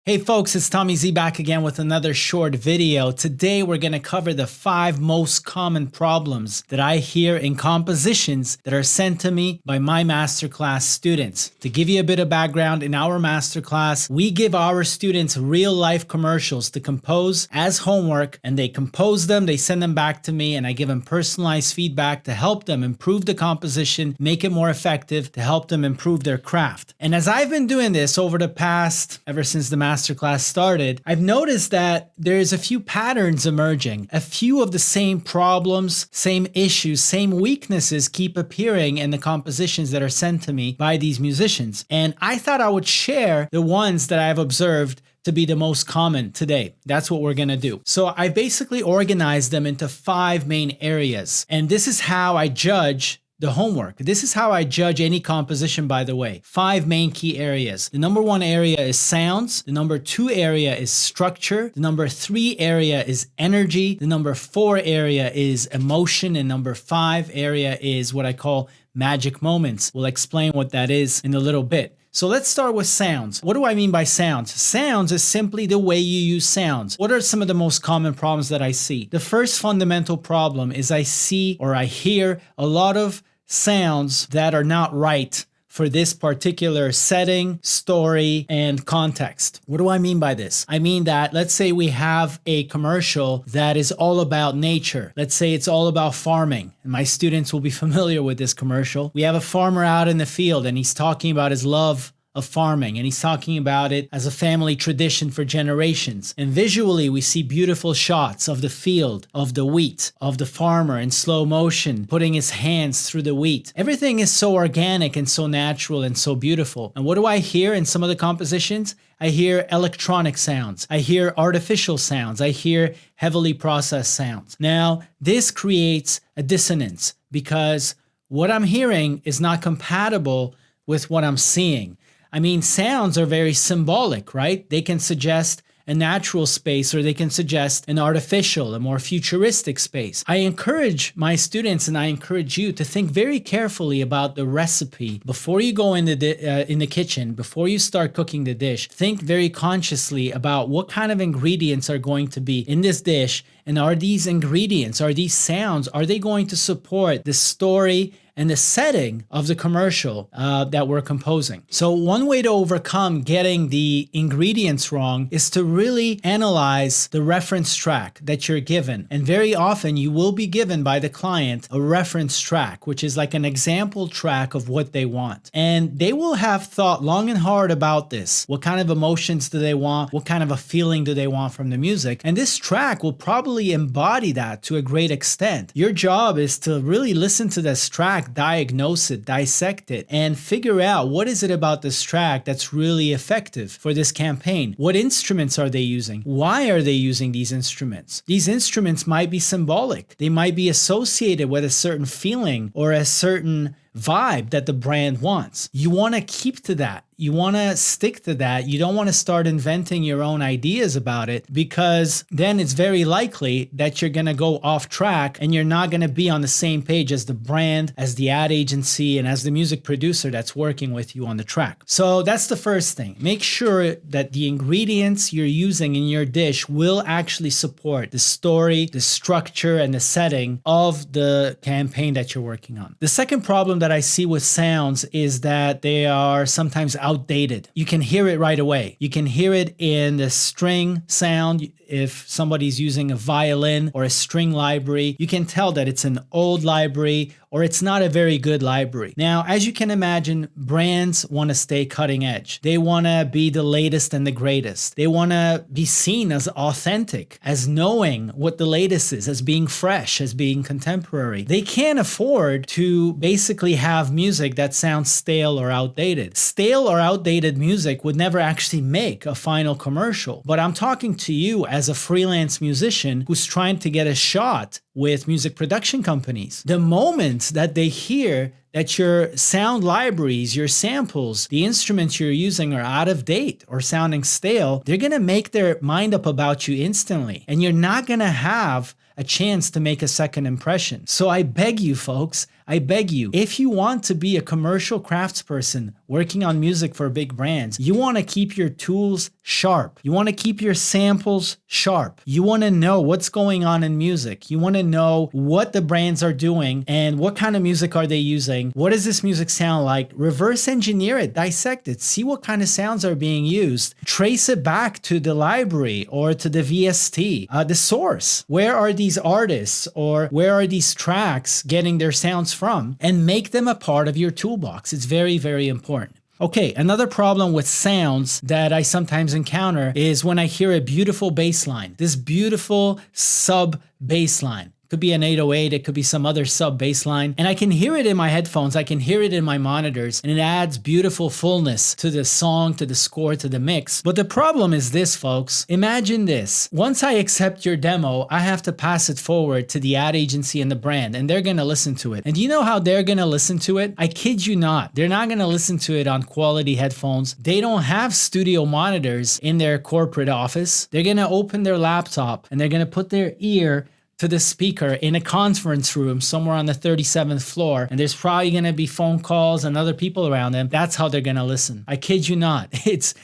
Hey folks, it's Tommy Z back again with another short video. Today we're going to cover the 5 most common problems that I hear in compositions that are sent to me by my masterclass students. To give you a bit of background, in our masterclass, we give our students real life commercials to compose as homework, and they compose them, they send them back to me, and I give them personalized feedback to help them improve the composition, make it more effective, to help them improve their craft. And as I've been doing this over the past, ever since the masterclass started, I've noticed that there's a few patterns emerging. A few of the same problems, same issues, same weaknesses keep appearing in the compositions that are sent to me by these musicians. And I thought I would share the ones that I've observed to be the most common today. That's what we're gonna do. So I basically organized them into 5 main areas. And this is how I judge the homework. This is how I judge any composition, by the way. 5 main key areas. The number 1 area is sounds. The number 2 area is structure. The number 3 area is energy. The number 4 area is emotion. And number 5 area is what I call magic moments. We'll explain what that is in a little bit. So let's start with sounds. What do I mean by sounds? Sounds is simply the way you use sounds. What are some of the most common problems that I see? The first fundamental problem is I see or I hear a lot of sounds that are not right for this particular setting, story, and context. What do I mean by this? I mean that, let's say we have a commercial that is all about nature. Let's say it's all about farming, and my students will be familiar with this commercial. We have a farmer out in the field, and he's talking about his love of farming, and he's talking about it as a family tradition for generations. And visually, we see beautiful shots of the field, of the wheat, of the farmer in slow motion, putting his hands through the wheat. Everything is so organic and so natural and so beautiful. And what do I hear in some of the compositions? I hear electronic sounds. I hear artificial sounds. I hear heavily processed sounds. Now, this creates a dissonance because what I'm hearing is not compatible with what I'm seeing. I mean, sounds are very symbolic, right? They can suggest a natural space or they can suggest an artificial, a more futuristic space. I encourage my students and I encourage you to think very carefully about the recipe before you go in the kitchen, before you start cooking the dish. Think very consciously about what kind of ingredients are going to be in this dish, and are these ingredients, are these sounds, are they going to support the story and the setting of the commercial that we're composing. So one way to overcome getting the ingredients wrong is to really analyze the reference track that you're given. And very often you will be given by the client a reference track, which is like an example track of what they want. And they will have thought long and hard about this. What kind of emotions do they want? What kind of a feeling do they want from the music? And this track will probably embody that to a great extent. Your job is to really listen to this track, diagnose it, dissect it, and figure out what is it about this track that's really effective for this campaign. What instruments are they using? Why are they using these instruments? These instruments might be symbolic. They might be associated with a certain feeling or a certain vibe that the brand wants. You want to keep to that. You want to stick to that. You don't want to start inventing your own ideas about it, because then it's very likely that you're going to go off track and you're not going to be on the same page as the brand, as the ad agency, and as the music producer that's working with you on the track. So that's the first thing. Make sure that the ingredients you're using in your dish will actually support the story, the structure, and the setting of the campaign that you're working on. The second problem that I see with sounds is that they are sometimes outdated. You can hear it right away. You can hear it in the string sound. If somebody's using a violin or a string library, you can tell that it's an old library or it's not a very good library. Now, as you can imagine, brands want to stay cutting edge. They want to be the latest and the greatest. They want to be seen as authentic, as knowing what the latest is, as being fresh, as being contemporary. They can't afford to basically have music that sounds stale or outdated. Stale or outdated music would never actually make a final commercial. But I'm talking to you as a freelance musician who's trying to get a shot with music production companies. The moment that they hear that your sound libraries, your samples, the instruments you're using are out of date or sounding stale, they're going to make their mind up about you instantly. And you're not going to have a chance to make a second impression. So I beg you, folks, I beg you, if you want to be a commercial craftsperson working on music for big brands, you want to keep your tools sharp. You want to keep your samples sharp. You want to know what's going on in music. You want to know what the brands are doing and what kind of music are they using. What does this music sound like? Reverse engineer it, dissect it, see what kind of sounds are being used. Trace it back to the library or to the VST, the source. Where are these artists or where are these tracks getting their sounds from? And make them a part of your toolbox. It's very, very important. Okay, another problem with sounds that I sometimes encounter is when I hear a beautiful bass line, this beautiful sub bass line. Could be an 808, it could be some other sub bass line, and I can hear it in my headphones, I can hear it in my monitors, and it adds beautiful fullness to the song, to the score, to the mix. But the problem is this, folks. Imagine this. Once I accept your demo, I have to pass it forward to the ad agency and the brand, and they're gonna listen to it. And do you know how they're gonna listen to it? I kid you not. They're not gonna listen to it on quality headphones. They don't have studio monitors in their corporate office. They're gonna open their laptop and they're gonna put their ear to the speaker in a conference room somewhere on the 37th floor, and there's probably going to be phone calls and other people around them. That's how they're going to listen. I kid you not. It's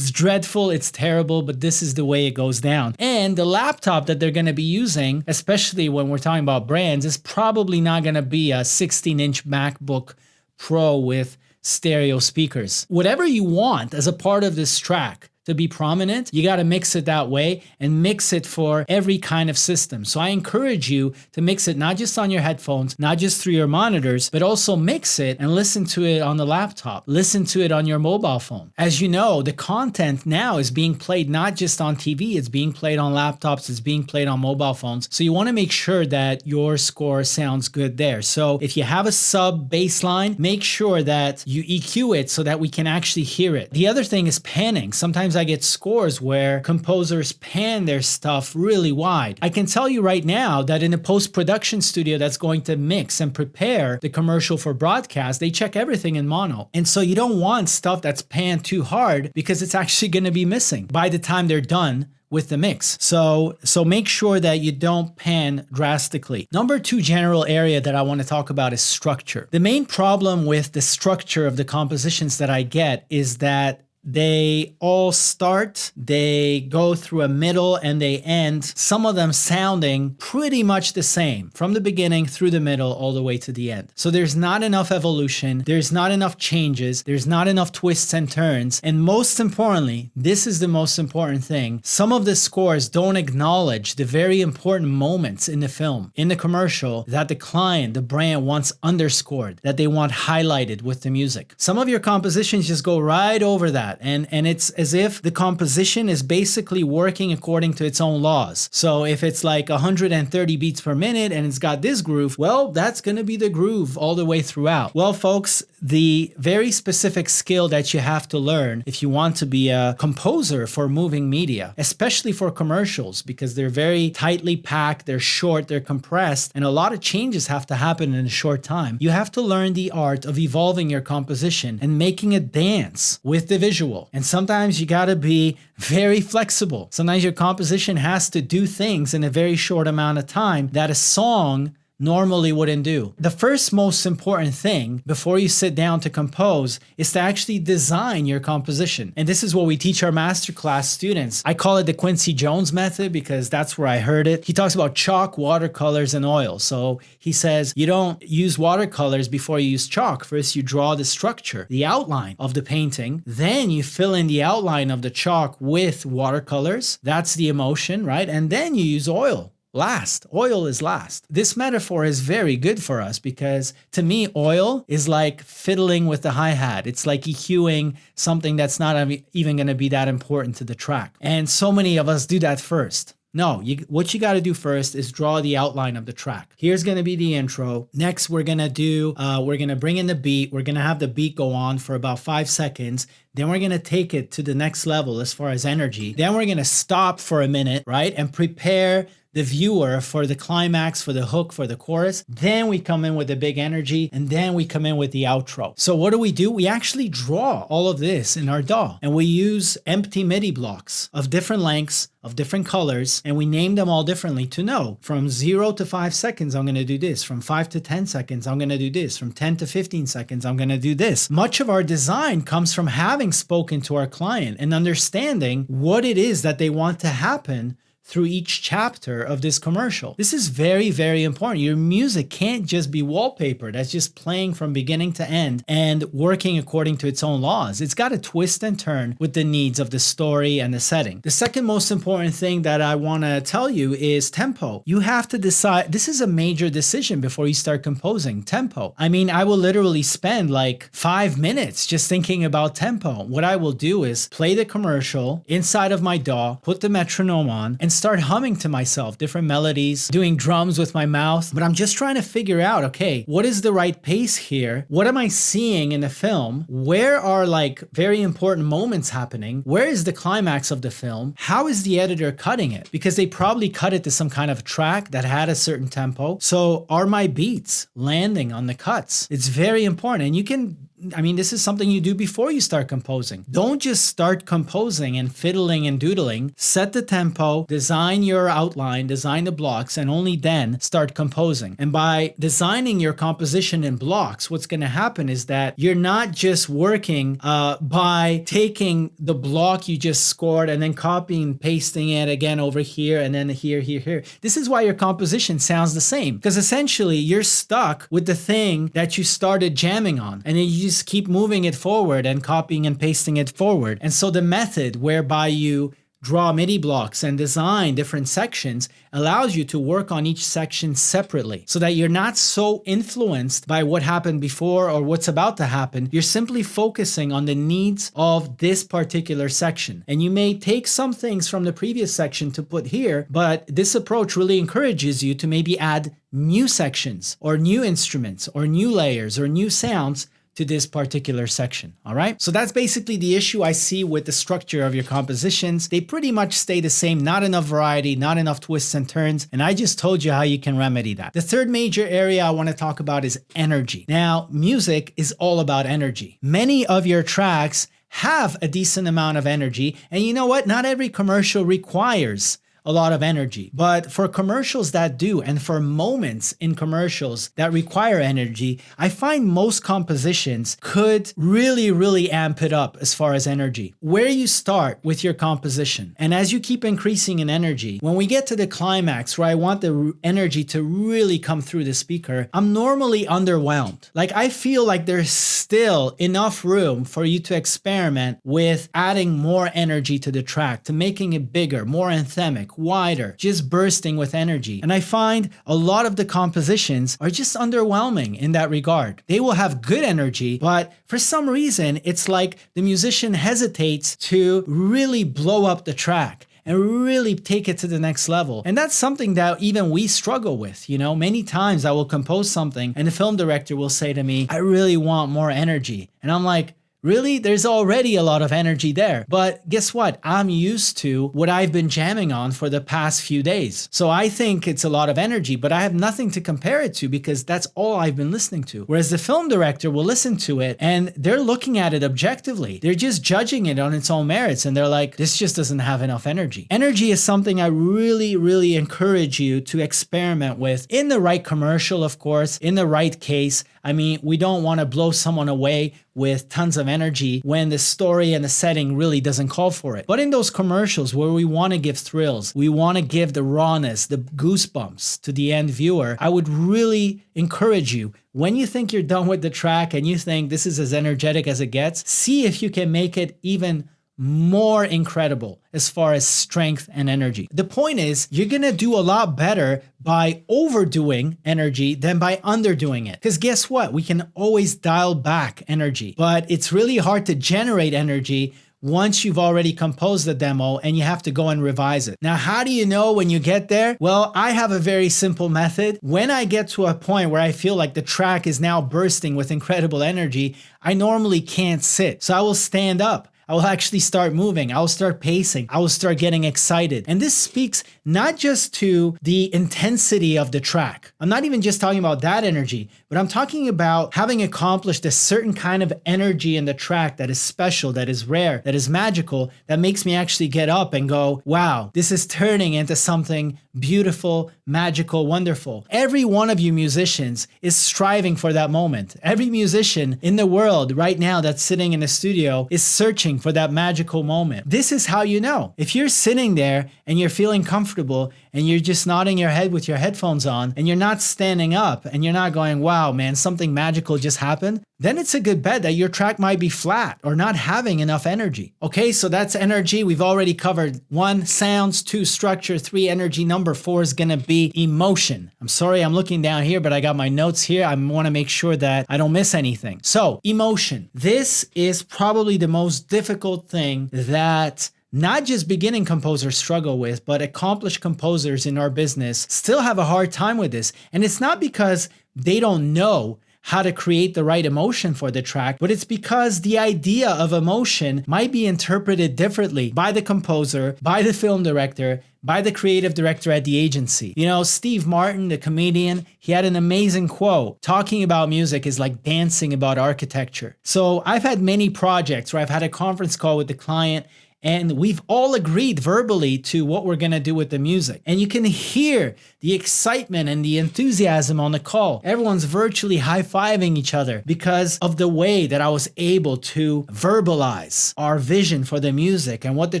dreadful, it's terrible, but this is the way it goes down. And the laptop that they're going to be using, especially when we're talking about brands, is probably not going to be a 16-inch MacBook Pro with stereo speakers. Whatever you want as a part of this track to be prominent, you got to mix it that way and mix it for every kind of system. So I encourage you to mix it not just on your headphones, not just through your monitors, but also mix it and listen to it on the laptop. Listen to it on your mobile phone. As you know, the content now is being played not just on TV, it's being played on laptops, it's being played on mobile phones. So you want to make sure that your score sounds good there. So if you have a sub bass line, make sure that you EQ it so that we can actually hear it. The other thing is panning. Sometimes I get scores where composers pan their stuff really wide. I can tell you right now that in a post-production studio that's going to mix and prepare the commercial for broadcast, they check everything in mono. And so you don't want stuff that's panned too hard because it's actually going to be missing by the time they're done with the mix. So make sure that you don't pan drastically. Number two general area that I want to talk about is structure. The main problem with the structure of the compositions that I get is that they all start, they go through a middle, and they end, some of them sounding pretty much the same from the beginning through the middle all the way to the end. So there's not enough evolution, there's not enough changes, there's not enough twists and turns, and most importantly, this is the most important thing, some of the scores don't acknowledge the very important moments in the film, in the commercial, that the client, the brand wants underscored, that they want highlighted with the music. Some of your compositions just go right over that. And it's as if the composition is basically working according to its own laws. So if it's like 130 beats per minute and it's got this groove, well, that's going to be the groove all the way throughout. Well, folks, the very specific skill that you have to learn if you want to be a composer for moving media, especially for commercials, because they're very tightly packed, they're short, they're compressed, and a lot of changes have to happen in a short time. You have to learn the art of evolving your composition and making it dance with the visual. And sometimes you got to be very flexible. Sometimes your composition has to do things in a very short amount of time that a song normally wouldn't do. The first most important thing before you sit down to compose is to actually design your composition. And this is what we teach our masterclass students. I call it the Quincy Jones method because that's where I heard it. He talks about chalk, watercolors, and oil. So he says you don't use watercolors before you use chalk. First, you draw the structure, the outline of the painting. Then you fill in the outline of the chalk with watercolors. That's the emotion, right? And then you use oil. Last. Oil is last. This metaphor is very good for us because to me, oil is like fiddling with the hi-hat. It's like EQing something that's not even going to be that important to the track. And so many of us do that first. No, what you got to do first is draw the outline of the track. Here's going to be the intro. Next, we're going to bring in the beat. We're going to have the beat go on for about 5 seconds. Then we're going to take it to the next level as far as energy. Then we're going to stop for a minute, right? And prepare the viewer for the climax, for the hook, for the chorus. Then we come in with the big energy, and then we come in with the outro. So what do? We actually draw all of this in our DAW, and we use empty MIDI blocks of different lengths, of different colors, and we name them all differently to know from 0 to 5 seconds, I'm going to do this. From 5 to 10 seconds, I'm going to do this. From 10 to 15 seconds, I'm going to do this. Much of our design comes from having spoken to our client and understanding what it is that they want to happen through each chapter of this commercial. This is very, very important. Your music can't just be wallpaper that's just playing from beginning to end and working according to its own laws. It's got to twist and turn with the needs of the story and the setting. The second most important thing that I want to tell you is tempo. You have to decide, this is a major decision before you start composing, tempo. I mean, I will literally spend like 5 minutes just thinking about tempo. What I will do is play the commercial inside of my DAW, put the metronome on, and start humming to myself different melodies, doing drums with my mouth. But I'm just trying to figure out, okay, what is the right pace here? What am I seeing in the film? Where are like very important moments happening? Where is the climax of the film? How is the editor cutting it? Because they probably cut it to some kind of track that had a certain tempo. So are my beats landing on the cuts? It's very important. And you can, I mean, this is something you do before you start composing. Don't just start composing and fiddling and doodling. Set the tempo, design your outline, design the blocks, and only then start composing. And by designing your composition in blocks, what's going to happen is that you're not just working by taking the block you just scored and then copying and pasting it again over here and then here, here, here. This is why your composition sounds the same, because essentially you're stuck with the thing that you started jamming on, and then you just keep moving it forward and copying and pasting it forward. And so the method whereby you draw MIDI blocks and design different sections allows you to work on each section separately so that you're not so influenced by what happened before or what's about to happen. You're simply focusing on the needs of this particular section. And you may take some things from the previous section to put here, but this approach really encourages you to maybe add new sections or new instruments or new layers or new sounds to this particular section, all right? So that's basically the issue I see with the structure of your compositions. They pretty much stay the same, not enough variety, not enough twists and turns, and I just told you how you can remedy that. The third major area I want to talk about is energy. Now, music is all about energy. Many of your tracks have a decent amount of energy, and you know what? Not every commercial requires a lot of energy. But for commercials that do, and for moments in commercials that require energy, I find most compositions could really, really amp it up as far as energy. Where you start with your composition, and as you keep increasing in energy, when we get to the climax where I want the energy to really come through the speaker, I'm normally underwhelmed. Like, I feel like there's still enough room for you to experiment with adding more energy to the track, to making it bigger, more anthemic, wider, just bursting with energy. And I find a lot of the compositions are just underwhelming in that regard. They will have good energy, but for some reason, it's like the musician hesitates to really blow up the track and really take it to the next level. And that's something that even we struggle with. You know, many times I will compose something and the film director will say to me, I really want more energy. And I'm like, really? There's already a lot of energy there. But guess what? I'm used to what I've been jamming on for the past few days. So I think it's a lot of energy, but I have nothing to compare it to because that's all I've been listening to. Whereas the film director will listen to it and they're looking at it objectively. They're just judging it on its own merits and they're like, this just doesn't have enough energy. Energy is something I really, really encourage you to experiment with in the right commercial, of course, in the right case. I mean, we don't want to blow someone away with tons of energy when the story and the setting really doesn't call for it. But in those commercials where we want to give thrills, we want to give the rawness, the goosebumps to the end viewer, I would really encourage you, when you think you're done with the track and you think this is as energetic as it gets, see if you can make it even more incredible as far as strength and energy. The point is, you're gonna do a lot better by overdoing energy than by underdoing it. Because guess what? We can always dial back energy, but it's really hard to generate energy once you've already composed the demo and you have to go and revise it. Now, how do you know when you get there? Well, I have a very simple method. When I get to a point where I feel like the track is now bursting with incredible energy, I normally can't sit. So I will stand up. I will actually start moving. I will start pacing. I will start getting excited. And this speaks not just to the intensity of the track. I'm not even just talking about that energy, but I'm talking about having accomplished a certain kind of energy in the track that is special, that is rare, that is magical, that makes me actually get up and go, wow, this is turning into something beautiful, magical, wonderful. Every one of you musicians is striving for that moment. Every musician in the world right now that's sitting in a studio is searching for that magical moment. This is how you know. If you're sitting there and you're feeling comfortable and you're just nodding your head with your headphones on and you're not standing up and you're not going, wow, man, something magical just happened, then it's a good bet that your track might be flat or not having enough energy. Okay, so that's energy. We've already covered 1, sounds, 2, structure, 3, energy. Number 4 is going to be emotion. I'm sorry, I'm looking down here, but I got my notes here. I want to make sure that I don't miss anything. So, emotion. This is probably the most difficult thing that not just beginning composers struggle with, but accomplished composers in our business still have a hard time with this. And it's not because they don't know how to create the right emotion for the track, but it's because the idea of emotion might be interpreted differently by the composer, by the film director, by the creative director at the agency. You know, Steve Martin, the comedian, he had an amazing quote. Talking about music is like dancing about architecture. So I've had many projects where I've had a conference call with the client and we've all agreed verbally to what we're going to do with the music. And you can hear the excitement and the enthusiasm on the call. Everyone's virtually high-fiving each other because of the way that I was able to verbalize our vision for the music and what the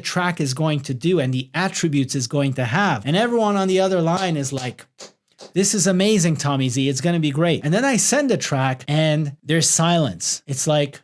track is going to do and the attributes it's going to have. And everyone on the other line is like, this is amazing, Tommy Z. It's going to be great. And then I send a track and there's silence. It's like,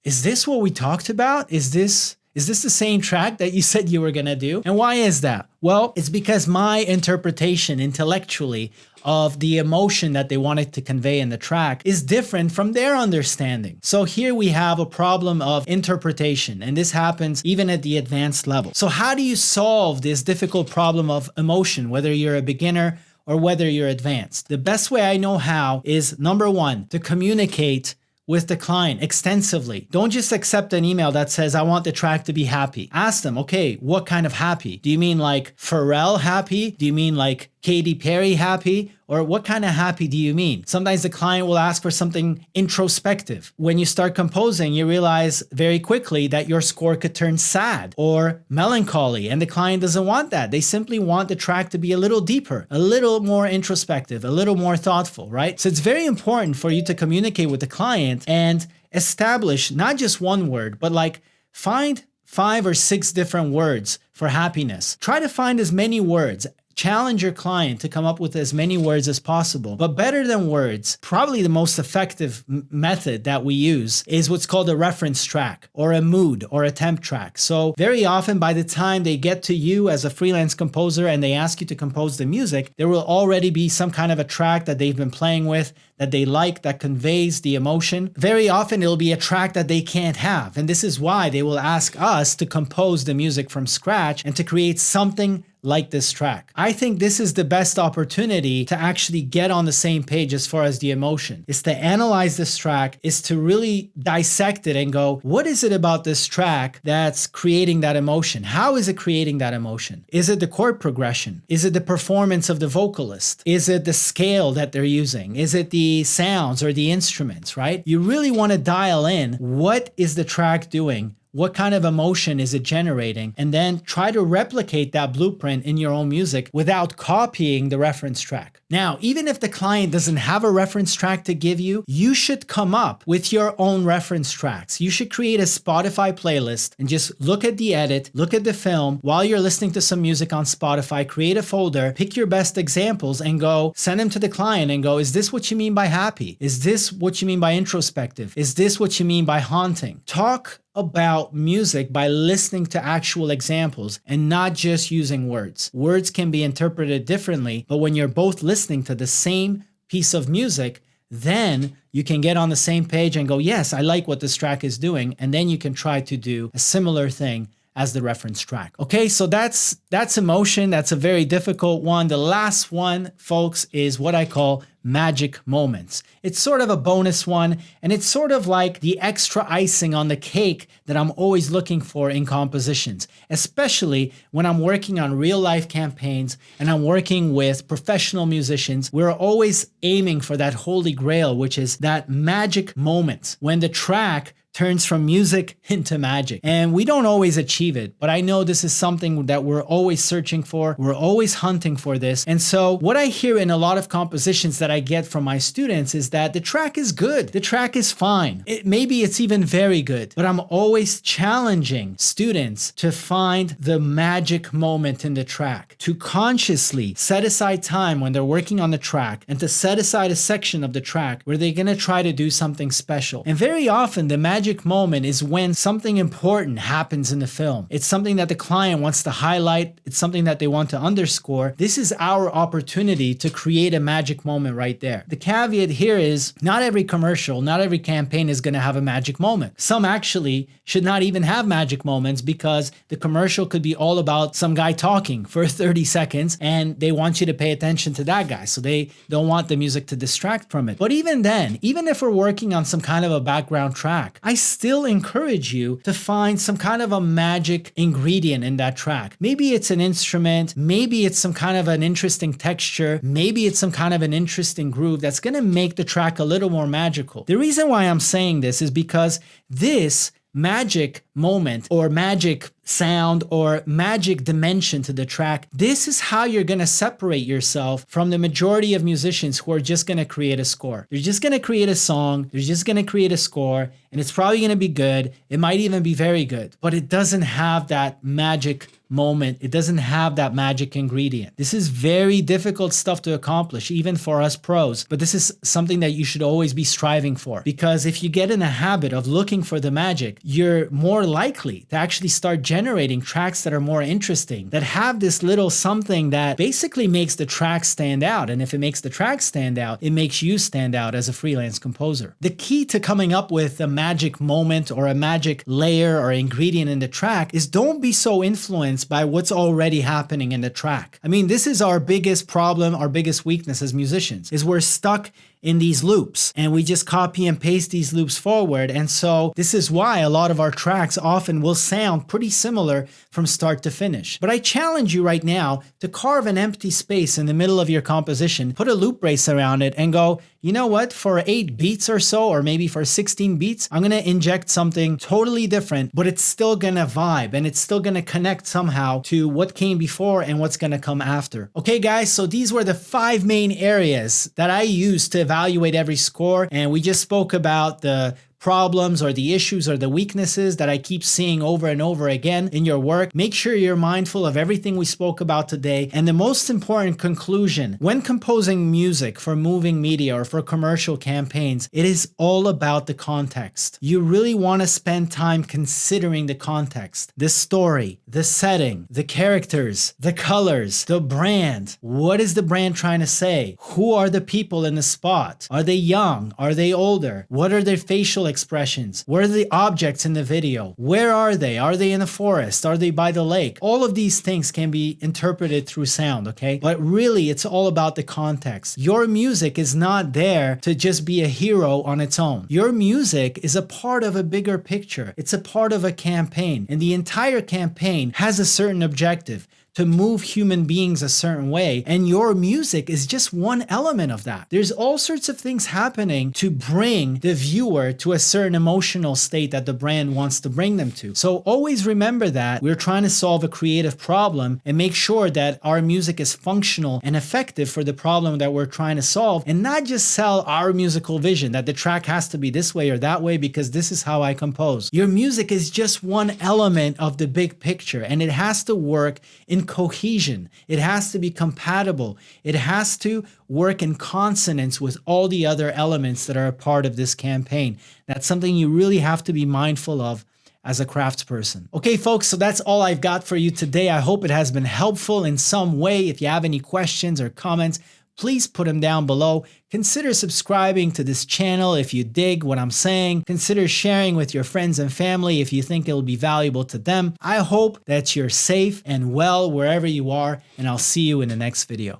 is this what we talked about? Is this the same track that you said you were going to do? And why is that? Well, it's because my interpretation intellectually of the emotion that they wanted to convey in the track is different from their understanding. So here we have a problem of interpretation, and this happens even at the advanced level. So how do you solve this difficult problem of emotion, whether you're a beginner or whether you're advanced? The best way I know how is, number 1, to communicate with the client extensively. Don't just accept an email that says, I want the track to be happy. Ask them, okay, what kind of happy? Do you mean like Pharrell happy? Do you mean like Katy Perry happy? Or what kind of happy do you mean? Sometimes the client will ask for something introspective. When you start composing, you realize very quickly that your score could turn sad or melancholy, and the client doesn't want that. They simply want the track to be a little deeper, a little more introspective, a little more thoughtful, right? So it's very important for you to communicate with the client and establish not just one word, but like find 5 or 6 different words for happiness. Try to find as many words. Challenge your client to come up with as many words as possible. But better than words, probably the most effective method that we use is what's called a reference track or a mood or a temp track. So very often by the time they get to you as a freelance composer and they ask you to compose the music, there will already be some kind of a track that they've been playing with that they like, that conveys the emotion. Very often it'll be a track that they can't have. And this is why they will ask us to compose the music from scratch and to create something like this track. I think this is the best opportunity to actually get on the same page as far as the emotion, is to analyze this track, is to really dissect it and go, what is it about this track that's creating that emotion? How is it creating that emotion? Is it the chord progression? Is it the performance of the vocalist? Is it the scale that they're using? Is it the sounds or the instruments, right? You really want to dial in, what is the track doing? What kind of emotion is it generating? And then try to replicate that blueprint in your own music without copying the reference track. Now, even if the client doesn't have a reference track to give you, you should come up with your own reference tracks. You should create a Spotify playlist and just look at the edit, look at the film while you're listening to some music on Spotify, create a folder, pick your best examples and go send them to the client and go, is this what you mean by happy? Is this what you mean by introspective? Is this what you mean by haunting? Talk about music by listening to actual examples and not just using words. Words can be interpreted differently, but when you're both listening to the same piece of music, then you can get on the same page and go, yes, I like what this track is doing. And then you can try to do a similar thing as the reference track. Okay, so that's emotion. That's a very difficult one. The last one, folks, is what I call magic moments. It's sort of a bonus one, and it's sort of like the extra icing on the cake that I'm always looking for in compositions, especially when I'm working on real life campaigns and I'm working with professional musicians. We're always aiming for that holy grail, which is that magic moment when the track turns from music into magic. And we don't always achieve it, but I know this is something that we're always searching for. We're always hunting for this. And so what I hear in a lot of compositions that I get from my students is that the track is good. The track is fine. Maybe it's even very good, but I'm always challenging students to find the magic moment in the track, to consciously set aside time when they're working on the track and to set aside a section of the track where they're going to try to do something special. And very often the magic moment is when something important happens in the film. It's something that the client wants to highlight. It's something that they want to underscore. This is our opportunity to create a magic moment right there. The caveat here is not every commercial, not every campaign is going to have a magic moment. Some actually should not even have magic moments because the commercial could be all about some guy talking for 30 seconds and they want you to pay attention to that guy. So they don't want the music to distract from it. But even then, even if we're working on some kind of a background track, I still encourage you to find some kind of a magic ingredient in that track. Maybe it's an instrument, maybe it's some kind of an interesting texture, maybe it's some kind of an interesting groove that's going to make the track a little more magical. The reason why I'm saying this is because this magic moment or magic sound or magic dimension to the track, this is how you're going to separate yourself from the majority of musicians who are just going to create a score. They're just going to create a song, they're just going to create a score, and it's probably going to be good. It might even be very good, but it doesn't have that magic moment. It doesn't have that magic ingredient. This is very difficult stuff to accomplish, even for us pros, but this is something that you should always be striving for, because if you get in a habit of looking for the magic, you're more likely to actually start generating tracks that are more interesting, that have this little something that basically makes the track stand out. And if it makes the track stand out, it makes you stand out as a freelance composer. The key to coming up with a magic moment or a magic layer or ingredient in the track is don't be so influenced by what's already happening in the track. I mean, this is our biggest problem, our biggest weakness as musicians, is we're stuck in these loops and we just copy and paste these loops forward. And so this is why a lot of our tracks often will sound pretty similar from start to finish. But I challenge you right now to carve an empty space in the middle of your composition, put a loop brace around it and go, you know what, for 8 beats or so, or maybe for 16 beats, I'm going to inject something totally different, but it's still going to vibe and it's still going to connect somehow to what came before and what's going to come after. Okay, guys, so these were the 5 main areas that I use to evaluate every score. And we just spoke about the problems or the issues or the weaknesses that I keep seeing over and over again in your work. Make sure you're mindful of everything we spoke about today. And the most important conclusion, when composing music for moving media or for commercial campaigns, it is all about the context. You really want to spend time considering the context, the story, the setting, the characters, the colors, the brand. What is the brand trying to say? Who are the people in the spot? Are they young? Are they older? What are their facial expressions? What are the objects in the video? Where are they? Are they in the forest? Are they by the lake? All of these things can be interpreted through sound, okay? But really, it's all about the context. Your music is not there to just be a hero on its own. Your music is a part of a bigger picture. It's a part of a campaign, and the entire campaign has a certain objective, to move human beings a certain way. And your music is just one element of that. There's all sorts of things happening to bring the viewer to a certain emotional state that the brand wants to bring them to. So always remember that we're trying to solve a creative problem and make sure that our music is functional and effective for the problem that we're trying to solve, and not just sell our musical vision that the track has to be this way or that way because this is how I compose. Your music is just one element of the big picture, and it has to work in cohesion. It has to be compatible. It has to work in consonance with all the other elements that are a part of this campaign. That's something you really have to be mindful of as a craftsperson. Okay, folks, so that's all I've got for you today. I hope it has been helpful in some way. If you have any questions or comments, please put them down below. Consider subscribing to this channel if you dig what I'm saying. Consider sharing with your friends and family if you think it'll be valuable to them. I hope that you're safe and well wherever you are, and I'll see you in the next video.